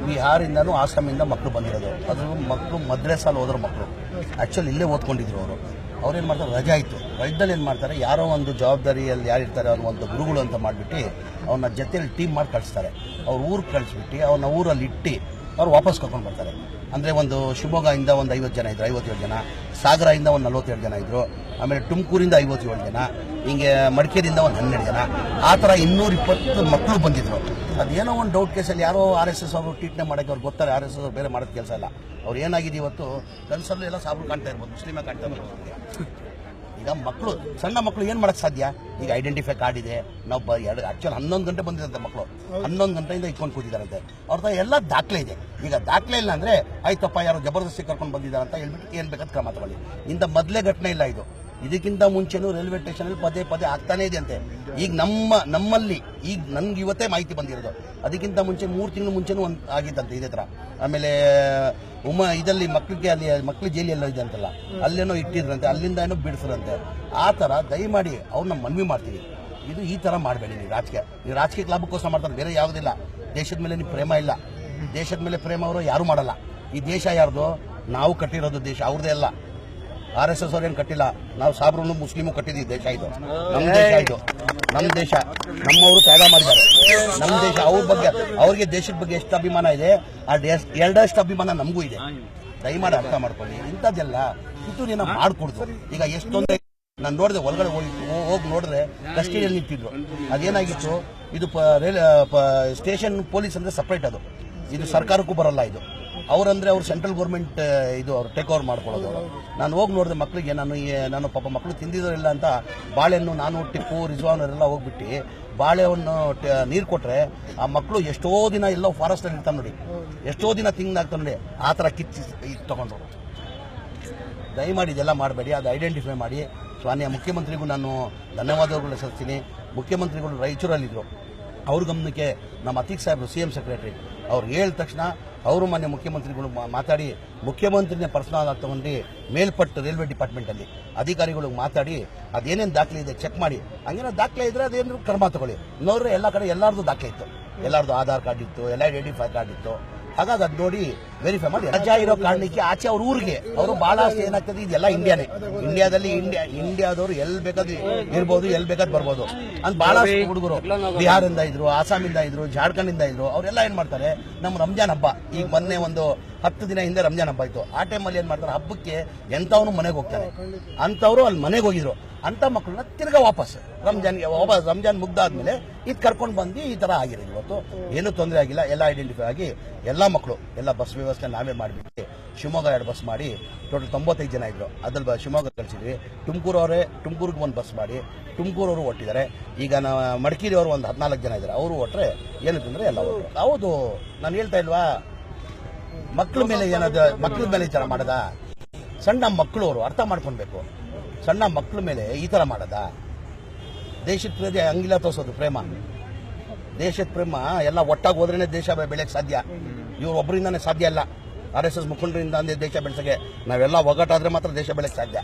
ಬಿಹಾರಿಂದನೂ ಆಸಾಮಿಂದ ಮಕ್ಕಳು ಬಂದಿರೋದು. ಅದು ಮಕ್ಕಳು ಮದ್ರೆಸಲ್ಲಿ ಹೋದ್ರು ಮಕ್ಕಳು ಆ್ಯಕ್ಚುಲಿ ಇಲ್ಲೇ ಓದ್ಕೊಂಡಿದ್ರು. ಅವ್ರೇನು ಮಾಡ್ತಾರೆ, ರಜೆ ಆಯಿತು. ರಜದಲ್ಲಿ ಏನು ಮಾಡ್ತಾರೆ, ಯಾರೋ ಒಂದು ಜವಾಬ್ದಾರಿಯಲ್ಲಿ ಯಾರು ಇರ್ತಾರೆ ಅವ್ರು ಒಂದು ಗುರುಗಳು ಅಂತ ಮಾಡಿಬಿಟ್ಟು ಅವ್ರನ್ನ ಜೊತೆಯಲ್ಲಿ ಟೀಮ್ ಮಾಡಿ ಕಳಿಸ್ತಾರೆ. ಅವ್ರ ಊರಿಗೆ ಕಳಿಸ್ಬಿಟ್ಟು ಅವ್ರನ್ನ ಊರಲ್ಲಿ ಇಟ್ಟು ಅವ್ರು ವಾಪಸ್ ಕರ್ಕೊಂಡು ಬರ್ತಾರೆ. ಅಂದರೆ ಒಂದು ಶಿವಮೊಗ್ಗದಿಂದ ಒಂದು 50 ಜನ ಇದ್ದರು, 57 ಜನ, ಸಾಗರದಿಂದ ಒಂದು 47 ಜನ ಇದ್ದರು, ಆಮೇಲೆ ತುಮಕೂರಿಂದ 57 ಜನ, ಹಿಂಗೆ ಮಡಿಕೇರಿಯಿಂದ ಒಂದು 12 ಜನ, ಆ ಥರ 220 ಮಕ್ಕಳು ಬಂದಿದ್ದರು. ಅದೇನೋ ಒಂದು ಡೌಟ್ ಕೇಸಲ್ಲಿ ಯಾರೋ RSS ಅವರು ಟ್ರೀಟ್ಮೆಂಟ್ ಮಾಡೋಕ್ಕೆ ಅವ್ರು ಗೊತ್ತಾರೆ. RSS ಅವ್ರು ಬೇರೆ ಮಾಡೋದು ಕೆಲಸ ಇಲ್ಲ. ಅವ್ರು ಏನಾಗಿದೆ ಇವತ್ತು ಕನಸಲ್ಲೂ ಎಲ್ಲ ಸಾಬ್ರು ಕಾಣ್ತಾ ಇರ್ಬೋದು, ಮುಸ್ಲಿಮೇ ಕಾಣ್ತಾ ಇರ್ಬೋದು. ಈಗ ಮಕ್ಕಳು, ಸಣ್ಣ ಮಕ್ಕಳು ಏನು ಮಾಡೋಕ್ಕೆ ಸಾಧ್ಯ? ಈಗ ಐಡೆಂಟಿಫೈ ಕಾರ್ಡ್ ಇದೆ, ನಾವು ಆ್ಯಕ್ಚುಲಿ 11 ಗಂಟೆ ಬಂದಿರಂತೆ ಮಕ್ಕಳು, 11 ಗಂಟೆಯಿಂದ ಇಟ್ಕೊಂಡು ಕೂತಿದ್ದಾರಂತೆ. ಅವ್ರ ತರ ಎಲ್ಲ ದಾಖಲೆ ಇದೆ. ಈಗ ದಾಖಲೆ ಇಲ್ಲ ಅಂದರೆ ಆಯ್ತಪ್ಪ ಯಾರೋ ಜಬರ್ದಸ್ತಿ ಕರ್ಕೊಂಡು ಬಂದಿದ್ದಾರೆ ಅಂತ ಹೇಳ್ಬಿಟ್ಟು ಏನು ಬೇಕಾದ ಕ್ರಮ ತಗೊಳ್ಳಿ. ಇಂಥ ಮೊದಲೇ ಘಟನೆ ಇಲ್ಲ ಇದು. ಇದಕ್ಕಿಂತ ಮುಂಚೆನೂ ರೈಲ್ವೆ ಸ್ಟೇಷನಲ್ಲಿ ಪದೇ ಆಗ್ತಾನೇ ಇದೆ ಅಂತೆ. ಈಗ ನಮ್ಮಲ್ಲಿ ಈಗ ನನ್ಗೆ ಇವತ್ತೇ ಮಾಹಿತಿ ಬಂದಿರೋದು. ಅದಕ್ಕಿಂತ ಮುಂಚೆ 3 ತಿಂಗಳು ಮುಂಚೆನೂ ಒಂದು ಆಗಿದ್ದಂತೆ ಇದೇ ಥರ. ಆಮೇಲೆ ಇದರಲ್ಲಿ ಮಕ್ಕಳಿಗೆ ಅಲ್ಲಿ ಮಕ್ಕಳು ಜೈಲೆಲ್ಲ ಇದೆ ಅಂತಲ್ಲ, ಅಲ್ಲೇನೋ ಇಟ್ಟಿದ್ರಂತೆ, ಅಲ್ಲಿಂದ ಏನೋ ಬಿಡಿಸ್ರಂತೆ. ಆ ಥರ ದಯಮಾಡಿ ಅವ್ರನ್ನ ಮನವಿ ಮಾಡ್ತೀವಿ, ಇದು ಈ ಥರ ಮಾಡಬೇಡಿ. ನೀವು ರಾಜಕೀಯಕ್ಕೆ ಲಾಭಕ್ಕೋಸ್ಕರ ಮಾಡ್ತಾರೆ, ಬೇರೆ ಯಾವುದಿಲ್ಲ. ದೇಶದ ಮೇಲೆ ನೀವು ಪ್ರೇಮ ಇಲ್ಲ. ದೇಶದ ಮೇಲೆ ಪ್ರೇಮ ಅವರು ಯಾರೂ ಮಾಡಲ್ಲ. ಈ ದೇಶ ಯಾರ್ದು? ನಾವು ಕಟ್ಟಿರೋದು ದೇಶ, ಅವ್ರದ್ದೇ ಅಲ್ಲ. RSS ಅವ್ರೇನು ಕಟ್ಟಿಲ್ಲ. ನಾವು ಸಾಬ್ರು ಮುಸ್ಲಿಮು ಕಟ್ಟಿದ್ದೀವಿ. ದೇಶ ಇದು ನಮ್ಮ ದೇಶ, ಇದು ನಮ್ಮ ದೇಶ. ನಮ್ಮವರು ತ್ಯಾಗ ಮಾಡಿದ್ದಾರೆ. ನಮ್ಮ ದೇಶ, ಅವ್ರ ಬಗ್ಗೆ, ಅವ್ರಿಗೆ ದೇಶದ ಬಗ್ಗೆ ಎಷ್ಟು ಅಭಿಮಾನ ಇದೆ, ಎರಡಷ್ಟು ಅಭಿಮಾನ ನಮಗೂ ಇದೆ. ದಯಮಾಡಿ ಅರ್ಥ ಮಾಡ್ಕೊಳ್ಳಿ. ಇಂಥದ್ದೆಲ್ಲ ಕಿತ್ತೂರಿನ ಮಾಡಿಕೊಡ್ತು. ಈಗ ಎಷ್ಟೊಂದು ನಾನು ನೋಡಿದೆ, ಒಳಗಡೆ ಹೋಗಿ ನೋಡಿದ್ರೆ ಕಸ್ಟಡಿಯಲ್ಲಿ ನಿಂತಿದ್ರು. ಅದೇನಾಗಿತ್ತು, ಇದು ಸ್ಟೇಷನ್ ಪೊಲೀಸ್ ಅಂದರೆ ಸಪ್ರೇಟ್, ಅದು ಇದು ಸರ್ಕಾರಕ್ಕೂ ಬರಲ್ಲ. ಇದು ಅವ್ರಂದ್ರೆ ಅವ್ರು ಸೆಂಟ್ರಲ್ ಗೌರ್ಮೆಂಟ್ ಇದು ಅವ್ರು ಟೇಕ್ ಓವರ್ ಮಾಡ್ಕೊಳ್ಳೋದು. ಅವರು ನಾನು ಹೋಗಿ ನೋಡಿದೆ ಮಕ್ಕಳಿಗೆ, ನಾನು ಪಾಪ ಮಕ್ಕಳು ತಿಂದಿರೋರಿಲ್ಲ ಅಂತ ಬಾಳೆಹಣ್ಣು, ನಾನು ಟಿಪ್ಪು ರಿಜ್ವಾನ್ ಅವರೆಲ್ಲ ಹೋಗ್ಬಿಟ್ಟು ಬಾಳೆಹಣ್ಣು ನೀರು ಕೊಟ್ಟರೆ ಆ ಮಕ್ಕಳು ಎಷ್ಟೋ ದಿನ ಎಲ್ಲೋ ಫಾರೆಸ್ಟಲ್ಲಿ ಇರ್ತಾನೆ ನೋಡಿ, ಎಷ್ಟೋ ದಿನ ತಿಂದಾಗ್ತಾನೆ ನೋಡಿ, ಆ ಥರ ಕಿಚ್ಚಿ ತಗೊಂಡ್ರು. ದಯಮಾಡಿ ಇದೆಲ್ಲ ಮಾಡಬೇಡಿ. ಅದು ಐಡೆಂಟಿಫೈ ಮಾಡಿ. ಮಾನ್ಯ ಮುಖ್ಯಮಂತ್ರಿಗೂ ನಾನು ಧನ್ಯವಾದಗಳು ಸಲ್ಲಿಸ್ತೀನಿ. ಮುಖ್ಯಮಂತ್ರಿಗಳು ರಾಯಚೂರಲ್ಲಿದ್ದರು, ಅವ್ರ ಗಮನಕ್ಕೆ ನಮ್ಮ ಅತೀಕ್ ಸಾಹೇಬರು CM ಸೆಕ್ರೆಟರಿ ಅವ್ರು ಹೇಳಿದ ತಕ್ಷಣ ಅವರು ಮಾನ್ಯ ಮುಖ್ಯಮಂತ್ರಿಗಳು ಮಾತಾಡಿ, ಮುಖ್ಯಮಂತ್ರಿನೇ ಪರ್ಸನಲ್ ಆಗಿ ತಗೊಂಡು ಮೇಲ್ಪಟ್ಟು ರೈಲ್ವೆ ಡಿಪಾರ್ಟ್ಮೆಂಟಲ್ಲಿ ಅಧಿಕಾರಿಗಳಿಗೆ ಮಾತಾಡಿ ಅದೇನೇನು ದಾಖಲೆ ಇದೆ ಚೆಕ್ ಮಾಡಿ. ಹಂಗೇನೋ ದಾಖಲೆ ಇದ್ರೆ ಅದೇನು ಕ್ರಮ ತಗೊಳ್ಳಿ. ನೋಡ್ರೆ ಎಲ್ಲ ಕಡೆ ಎಲ್ಲರದು ದಾಖಲೆ ಇತ್ತು, ಎಲ್ಲರದು ಆಧಾರ್ ಕಾರ್ಡ್ ಇತ್ತು, ಎಲ್ಲ ಐಡೆಂಟಿಫೈ ಕಾರ್ಡ್ ಇತ್ತು. ಹಾಗಾಗಿ ಅದು ನೋಡಿ ವೆರಿಫೈ ಮಾಡಿ. ರಜಾ ಇರೋ ಕಾರಣಕ್ಕೆ ಆಚೆ ಅವ್ರ ಊರಿಗೆ ಅವರು ಬಹಳಷ್ಟು ಏನಾಗ್ತದೆ, ಇದೆಲ್ಲ ಇಂಡಿಯಾನೇ. ಇಂಡಿಯಾದಲ್ಲಿ ಇಂಡಿಯಾದವರು ಎಲ್ಲಿ ಬೇಕಾದ್ರೂ ಇರ್ಬೋದು, ಎಲ್ಲಿ ಬೇಕಾದ್ ಬರ್ಬೋದು ಅಂತ ಬಹಳಷ್ಟು ಹುಡುಗರು ಬಿಹಾರಿಂದ ಇದ್ರು, ಆಸಾಮಿಂದ ಇದ್ರು, ಜಾರ್ಖಂಡಿಂದ ಇದ್ರು. ಅವರೆಲ್ಲ ಏನ್ ಮಾಡ್ತಾರೆ, ನಮ್ಮ ರಂಜಾನ್ ಹಬ್ಬ ಈಗ ಮೊನ್ನೆ ಒಂದು 10 ದಿನ ಹಿಂದೆ ರಂಜಾನ್ ಹಬ್ಬ ಇತ್ತು. ಆ ಟೈಮಲ್ಲಿ ಏನ್ ಮಾಡ್ತಾರೆ, ಹಬ್ಬಕ್ಕೆ ಎಂಥವನು ಮನೆಗೆ ಹೋಗ್ತಾರೆ, ಅಂಥವ್ರು ಅಲ್ಲಿ ಮನೆಗೆ ಹೋಗಿದ್ರು. ಅಂಥ ಮಕ್ಕಳನ್ನ ತಿರ್ಗಾ ವಾಪಸ್ ರಂಜಾನ್ ಮುಗ್ದಾದ್ಮೇಲೆ ಇದು ಕರ್ಕೊಂಡು ಬಂದು ಈ ಥರ ಆಗಿರೋದು. ಇವತ್ತು ಏನೂ ತೊಂದರೆ ಆಗಿಲ್ಲ. ಎಲ್ಲ ಐಡೆಂಟಿಫೈ ಆಗಿ ಎಲ್ಲ ಮಕ್ಕಳು, ಎಲ್ಲ ಬಸ್ ವ್ಯವಸ್ಥೆ ನಾವೇ ಮಾಡಿಬಿಟ್ಟು ಶಿವಮೊಗ್ಗ 2 ಬಸ್ ಮಾಡಿ ಟೋಟಲ್ 95 ಜನ ಇದ್ರು. ಅದ್ರಲ್ಲಿ ಶಿವಮೊಗ್ಗ ಕಳಿಸಿದ್ವಿ. ತುಮಕೂರಿಗೆ ಒಂದು ಬಸ್ ಮಾಡಿ ತುಮಕೂರವರು ಹೊಟ್ಟಿದ್ದಾರೆ. ಈಗ ನಾವು ಮಡಿಕೇರಿ ಅವರು ಒಂದು 14 ಜನ ಇದ್ದಾರೆ, ಅವರು ಹೊಟ್ಟರೆ ಏನು ತೊಂದರೆ ಎಲ್ಲ ಹೊಟ್ಟರು. ಹೌದು, ನಾನು ಹೇಳ್ತಾ ಇಲ್ವಾ, ಮಕ್ಕಳ ಮೇಲೆ ಏನಾದ್ರು, ಮಕ್ಕಳ ಮೇಲೆ ಈ ಥರ ಮಾಡದ? ಸಣ್ಣ ಮಕ್ಕಳು ಅವರು ಅರ್ಥ ಮಾಡ್ಕೊಳ್ಬೇಕು. ಸಣ್ಣ ಮಕ್ಕಳ ಮೇಲೆ ಈ ಥರ ಮಾಡದ? ದೇಶದ ಪ್ರೇಮ ಹಂಗಿಲ್ಲ ತೋರಿಸೋದು ಪ್ರೇಮ. ದೇಶದ ಪ್ರೇಮ ಎಲ್ಲ ಒಟ್ಟಾಗಿ ಹೋದ್ರೇನೆ ದೇಶ ಬೆಳೆಯಕ್ಕೆ ಸಾಧ್ಯ. ಇವ್ರು ಒಬ್ಬರಿಂದಾನೇ ಸಾಧ್ಯ ಇಲ್ಲ. RSS ಮುಖಂಡರಿಂದ ದೇಶ ಬೆಳೆಸಕ್ಕೆ ನಾವೆಲ್ಲ ಒಗ್ಗಟ್ಟಾದ್ರೆ ಮಾತ್ರ ದೇಶ ಬೆಳೆಯಕ್ಕೆ ಸಾಧ್ಯ.